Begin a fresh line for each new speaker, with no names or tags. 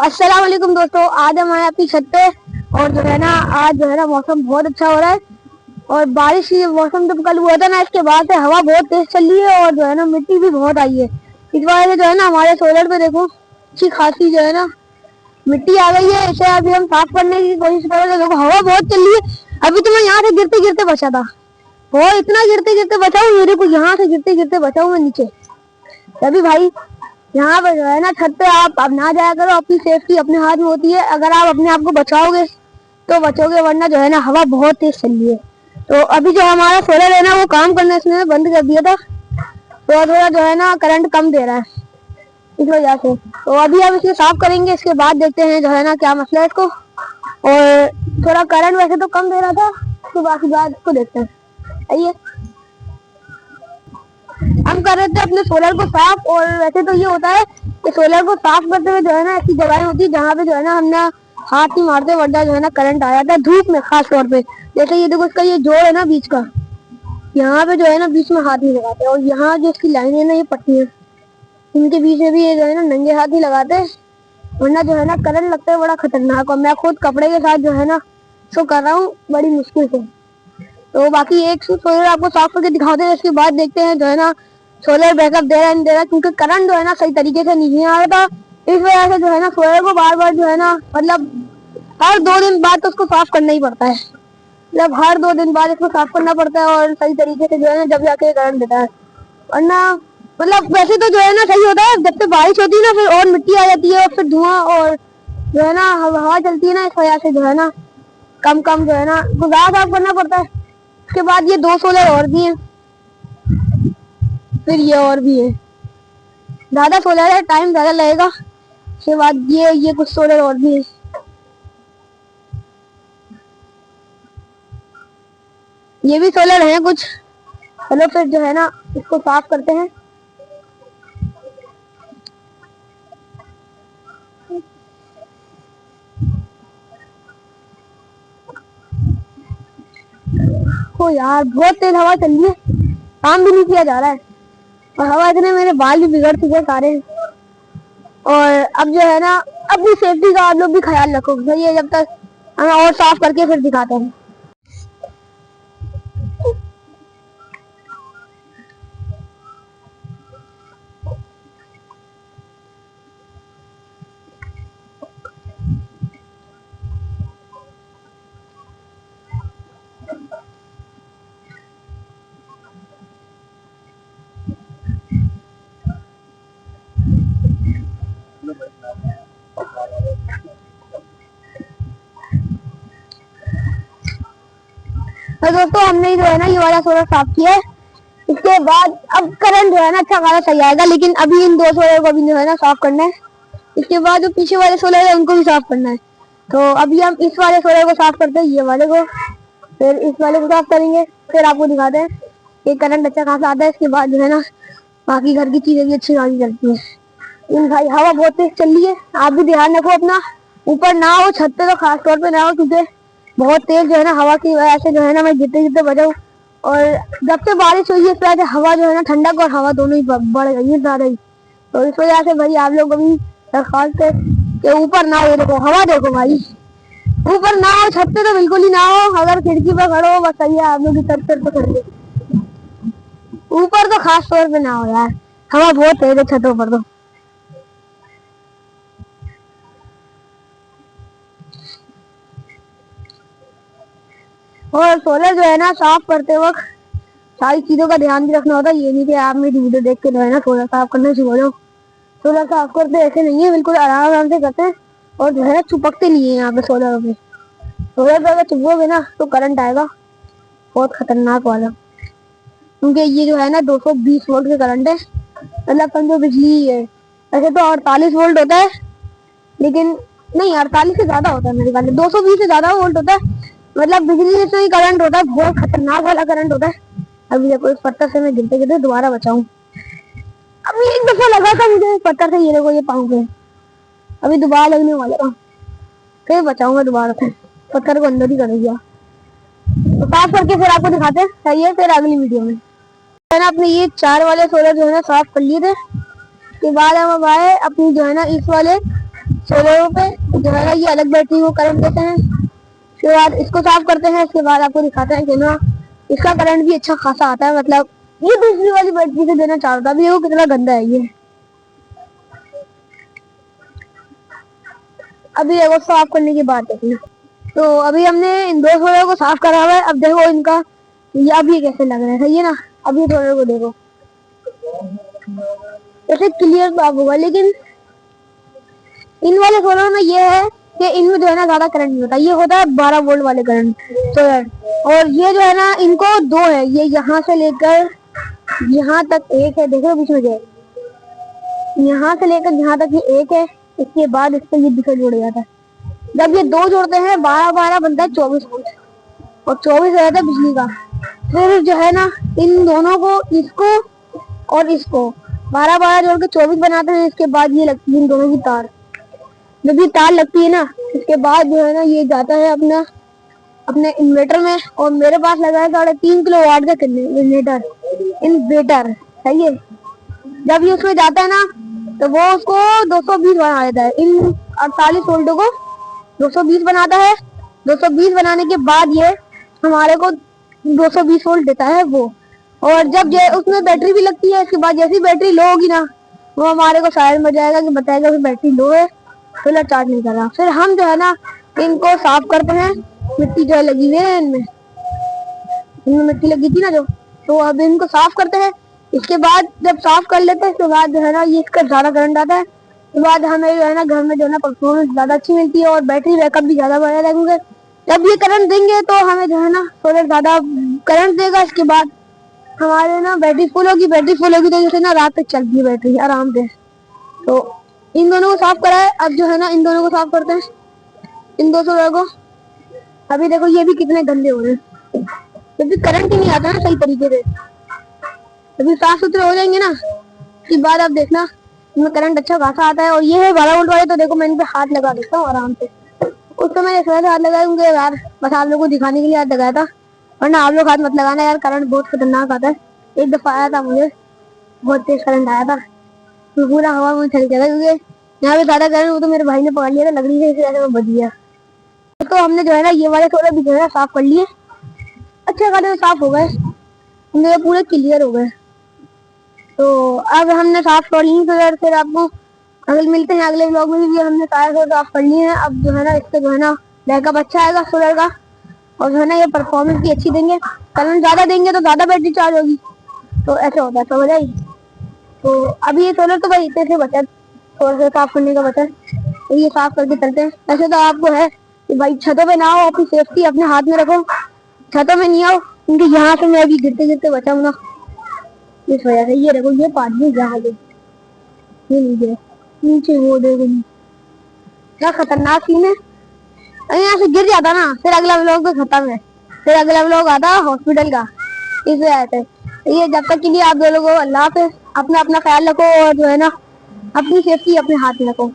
अस्सलाम वालेकुम दोस्तों, आज हम आए अपनी छत पे। और जो है ना, आज जो है ना मौसम बहुत अच्छा हो रहा है। और बारिश की मौसम जब कल हुआ था ना, इसके बाद से हवा बहुत तेज चल रही है और जो है ना मिट्टी भी बहुत आई है। इस वजह से जो है ना हमारे सोलर पे देखो अच्छी खासी जो है ना मिट्टी आ गई है। इसे अभी हम साफ करने की कोशिश कर रहे हैं। देखो हवा बहुत चल रही है। अभी तो मैं यहाँ से गिरते गिरते बचा था, और इतना गिरते गिरते बचा हूँ, मेरे को यहाँ से गिरते गिरते बचा हूँ मैं नीचे। तभी भाई यहाँ पर जो है ना छत पे आप अब ना जाया करो, अपनी सेफ्टी अपने हाथ में होती है। अगर आप अपने आप को बचाओगे तो बचोगे, वरना जो है ना हवा बहुत तेज चल रही है। तो अभी जो हमारा सोलर है ना वो काम करना इसने बंद कर दिया था, तो थोड़ा जो है ना करंट कम दे रहा है इस वजह से। तो अभी हम इसे साफ करेंगे, इसके बाद देखते हैं जो है ना क्या मसला है इसको। और थोड़ा करंट वैसे तो कम दे रहा था, तो बाकी बात को देखते हैं। आइए, हम कर रहे थे अपने सोलर को साफ। और वैसे तो ये होता है कि सोलर को साफ करते हुए जो है ना ऐसी जगह होती है जहाँ पे जो है ना हमने हाथ ही मारते वरना जो है ना करंट आ जाता है धूप में, खास तौर पे। जैसे ये देखो, इसका ये जोड़ है ना बीच का, यहाँ पे जो है ना बीच में हाथ नहीं लगाते। और यहाँ जो इसकी लाइन है ना, ये पट्टी है, इनके बीच में भी ये जो है ना नंगे हाथ ही लगाते हैं, वरना जो है ना करंट लगता है बड़ा खतरनाक। और मैं खुद कपड़े के साथ जो है ना इसको कर रहा हूँ बड़ी मुश्किल से। तो बाकी एक सोलर आपको साफ करके दिखाते हैं, इसके बाद देखते हैं जो है ना सोलर बैकअप दे रहा है नहीं दे रहा, क्योंकि करंट जो है ना सही तरीके से नहीं आ रहा था। इस वजह से जो है ना सोलर को बार बार जो है ना मतलब हर 2 दिन बाद तो उसको साफ करना ही पड़ता है। मतलब हर 2 दिन बाद इसको साफ करना पड़ता है और सही तरीके से जो है ना जब जाके करंट देता है। वरना मतलब वैसे तो जो है ना सही होता है, जब से बारिश होती है ना फिर और मिट्टी आ जाती है और फिर धुआं और जो है ना हवा चलती है ना, इस वजह से जो है ना कम कम जो है ना गुजार साफ करना पड़ता है। उसके बाद ये 2 सोलर और भी हैं, फिर ये और भी है। ज्यादा सोलर है, टाइम ज्यादा लगेगा। उसके बाद ये कुछ सोलर और भी है। ये भी सोलर हैं कुछ। चलो फिर जो है ना इसको साफ करते हैं। ओ यार, बहुत तेज हवा चल रही है, काम भी नहीं किया जा रहा है। और हवा इतने मेरे बाल भी बिगड़ चुके हैं सारे। और अब जो है ना अपनी सेफ्टी का आप लोग भी ख्याल रखो, सही है। जब तक हमें और साफ करके फिर दिखाते हैं। तो दोस्तों हमने जो है ना ये वाला सोलर साफ किया है। इसके बाद अब करंट जो है ना अच्छा खासा सही आएगा, लेकिन अभी इन 2 सोलर को भी जो है ना साफ करना है। इसके बाद जो पीछे वाले सोलर है उनको भी साफ करना है। तो अभी हम इस वाले सोलर को साफ करते हैं, ये वाले को, फिर इस वाले को साफ करेंगे, फिर आपको दिखाते हैं। ये करंट अच्छा खासा आता है। इसके बाद जो है ना बाकी घर की चीजें भी अच्छी खासी चलती है। भाई हवा बहुत तेज चल रही है, आप भी ध्यान रखो अपना, ऊपर ना हो, छत पे तो खास तौर पे ना हो, क्योंकि बहुत तेज जो है ना हवा की वजह से जो है ना मैं गिरते गिरते बचाऊँ। और जब से बारिश हुई है इस वजह से हवा जो है ना ठंडक और हवा दोनों ही बढ़ गई है ज्यादा ही। तो इस वजह से भाई आप लोग अभी दरखास्त है कि ऊपर ना हो। देखो हवा, देखो भाई, ऊपर ना हो, छत पे तो बिल्कुल ही ना हो। अगर खिड़की पर खड़ो हो बस सही है, आप लोग की छत पे खड़े, ऊपर तो खास तौर पे ना हो यार, हवा बहुत तेज है छतों पर तो। और सोलर जो है ना साफ करते वक्त सारी चीजों का ध्यान भी रखना होता है। ये नहीं कि आप मेरी वीडियो देख के जो है ना सोलर साफ करना शुरू हो जाओ। सोलर साफ करते ऐसे नहीं है, बिल्कुल आराम आराम से करते हैं। और जो है ना चुपकते नहीं है यहाँ पे सोलर पे। सोलर पे अगर चुपकोगे ना तो करंट आएगा बहुत खतरनाक वाला, क्योंकि ये जो है ना 220 वोल्ट के करंट है, मतलब समझो बिजली ही है। वैसे तो 48 वोल्ट होता है, लेकिन नहीं 48 से ज्यादा होता है मेरे ख्याल से, 220 से ज्यादा वोल्ट होता है। मतलब बिजली से ही करंट होता है, बहुत खतरनाक वाला करंट होता है। अभी देखो इस पत्थर से मैं गिरते गिरते दोबारा बचाऊं। अभी एक दफा लगा था मुझे पत्थर से, ये देखो ये पाँव पे, अभी दोबारा लगने वाला था, फिर बचाऊंगा दोबारा से। पत्थर को अंदर ही कर दिया। तो साफ करके फिर आपको दिखाते हैं, सही है, फिर अगली वीडियो में। मैंने अपने ये 4 वाले सोलर जो है ना साफ कर लिए थे। उसके बाद हम अब आए अपनी जो है ना इस वाले सोलर पे जो है ना ये अलग बैटरी को करंट देते हैं। उसके बाद इसको साफ करते हैं। इसके बाद आपको दिखाते हैं कि ना इसका करंट भी अच्छा खासा आता है। मतलब ये दूसरी वाली बैटरी से देना चाह रहा था, अभी वो कितना गंदा है ये। अभी देखो साफ करने की बात है। तो अभी हमने इन दो सोलर को साफ करा हुआ है। अब देखो इनका ये अभी कैसे लग रहा है, सही है ना। अभी सोलर को देखो ऐसे क्लियर साफ होगा, लेकिन इन वाले सोलर में ये है कि इनमें जो है ना ज्यादा करंट नहीं होता। ये होता है 12 वोल्ट वाले करंट सोलर। और ये जो है ना इनको दो है, ये यहाँ से लेकर यहाँ तक एक है, देखो बीच में जो यहाँ से लेकर यहाँ तक ये एक है। इसके बाद इस पर ये दूसरा जोड़ जाता है। जब ये दो जोड़ते हैं 12-12 बनता है 24 वोल्ट, और 24 रहता है बिजली का। फिर जो है ना इन दोनों को, इसको और इसको 12-12 जोड़ के 24 बनाते हैं। इसके बाद ये लगती है इन दोनों की तार। जब ये तार लगती है ना, इसके बाद जो है ना ये जाता है अपने इन्वर्टर में। और मेरे पास लगा है 3.5 किलोवाट का इन्वर्टर, सही है। जब ये उसमें जाता है ना तो वो उसको 220 बना देता है। इन 48 वोल्टों को 220 बनाता है। 220 बनाने के बाद ये हमारे को 220 वोल्ट देता है वो। और जब उसमें बैटरी भी लगती है, इसके बाद जैसी बैटरी लो होगी ना, वो हमारे को साइड में जाएगा कि बताएगा कि बैटरी लो है, सोलर चार्ज नहीं कर रहा। फिर हम जो है ना इनको साफ करते हैं। मिट्टी जो है लगी हुई है इनमें मिट्टी लगी थी ना जो, तो अब इनको साफ करते हैं। इसके बाद जब साफ कर लेते हैं, इसके बाद जो है ना ये इसका ज्यादा करंट आता है। उसके बाद हमें जो है ना घर में जो है ना परफॉर्मेंस ज्यादा अच्छी मिलती है और बैटरी बैकअप भी ज्यादा बढ़िया रहेंगे। जब ये करंट देंगे तो हमें जो है ना सोलर ज्यादा करंट देगा। इसके बाद हमारे ना बैटरी फुल होगी तो जैसे ना रात तक चलती है बैटरी आराम से। तो इन दोनों को साफ करा है। अब जो है ना इन दोनों को साफ करते हैं, इन दो सोलर को। अभी देखो ये भी कितने गंदे हो रहे हैं, जब करंट ही नहीं आता ना सही तरीके से। अभी साफ सुथरे हो जाएंगे ना, उसके बाद आप देखना इनमें करंट अच्छा खासा आता है। और ये है 12 वोल्ट वाले, तो देखो मैं इन पे हाथ लगा देता हूँ आराम से। उस समय मैंने हाथ लगाए होंगे यार, बस आप लोगों को दिखाने के लिए हाथ लगाया था, वरना आप लोग हाथ मत लगाना यार, करंट बहुत खतरनाक आता है। एक दफा आया था मुझे, बहुत तेज करंट आया था, तो पूरा हवा में चल गया था, क्योंकि यहाँ पे ज्यादा करंट वो तो मेरे भाई ने पकड़ लिया था लकड़ी से, इस वजह से वो बच गया। तो हमने जो है ना ये वाले सोलर भी जो है साफ कर लिए, अच्छे खासे साफ हो गए, हमने पूरे क्लियर हो गए। तो अब हमने साफ कर ली सोलर। फिर आपको अगले मिलते हैं अगले ब्लॉग में भी हमने सारे सोलर साफ कर लिए हैं। अब जो है ना इसका जो है ना बैकअप अच्छा आएगा सोलर का, और जो है ना ये परफॉर्मेंस भी अच्छी देंगे। करंट ज्यादा देंगे तो ज्यादा बैटरी चार्ज होगी, तो ऐसे होता है, समझ आई। तो अभी ये सोलर तो भाई इतने से बचा, सोलर से साफ करने का बचा, तो ये साफ करके चलते हैं। ऐसे तो आपको है कि भाई छतों पे ना आओ, अपनी सेफ्टी अपने हाथ में रखो, छतों में नहीं आओ, क्योंकि यहाँ से मैं भी गिरते गिरते बचाऊंगा इस वजह से। ये देखो ये पानी जहाँ गई, ये नीचे वो देखो क्या खतरनाक सीन है। अरे यहाँ से गिर जाता ना, फिर अगला व्लॉग तो खत्म है, फिर अगला व्लॉग आता हॉस्पिटल का, इस वजह से। ये जब तक के लिए आप दोनों को अल्लाह हाफ़िज़, अपना अपना ख्याल रखो, और जो है ना अपनी सेफ्टी अपने हाथ में रखो।